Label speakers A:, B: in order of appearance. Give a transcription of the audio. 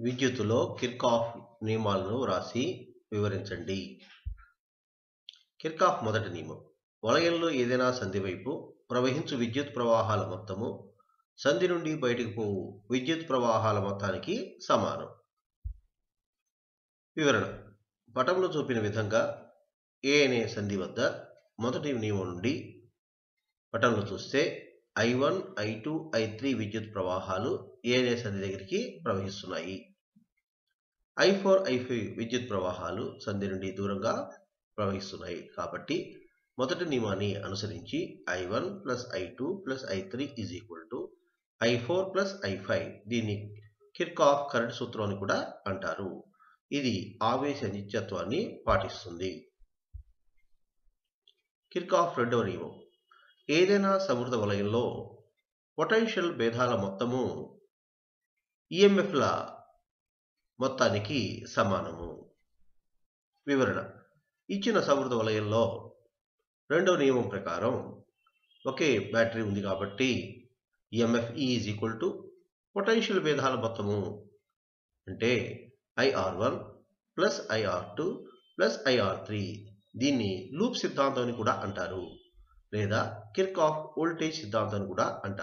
A: విద్యుత్తులో Kirchhoff నియమాలను వ్రాసి వివరించండి. కిర్చాఫ్ మొదటి నియమం. వలయంలో ఏదైనా సంధి వైపు ప్రవహించు విద్యుత్ ప్రవాహాల మొత్తము సంధి నుండి బయటకు పోవు విద్యుత్ ప్రవాహాల మొత్తానికి సమానం. వివరణ. పటంలో చూపిన విధంగా ఏ అనే సంధి వద్ద మొదటి నియమం నుండి పటంలో చూస్తే I1, I2, I3 విద్యుత్ ప్రవాహాలు ఏ అనే సంధి దగ్గరికి ప్రవహిస్తున్నాయి. I4, I5 విద్యుత్ ప్రవాహాలు సంధి నుండి దూరంగా ప్రవహిస్తున్నాయి. కాబట్టి మొదటి నియమాన్ని అనుసరించి I1 plus I2 plus I3 is equal to I4 plus I5. దీన్ని కిర్చాఫ్ కరెంట్ సూత్రం అని కూడా అంటారు. ఇది ఆవేశ నిత్యత్వాన్ని పాటిస్తుంది. కిర్చాఫ్ రెండవ నియమం. ఏదైనా సమృద్ధ వలయంలో పొటెన్షియల్ భేదాల మొత్తము ఈఎంఎఫ్ల మొత్తానికి సమానము. వివరణ. ఇచ్చిన సమృద్ధ వలయంలో రెండవ నియమం ప్రకారం ఒకే బ్యాటరీ ఉంది కాబట్టి EMF is equal to potential భేదాల మొత్తము అంటే IR1 plus IR2 plus IR3. దీన్ని లూప్ సిద్ధాంతం అని కూడా అంటారు లేదా కిర్చాఫ్ వోల్టేజ్ సిద్ధాంతం అని కూడా అంటారు.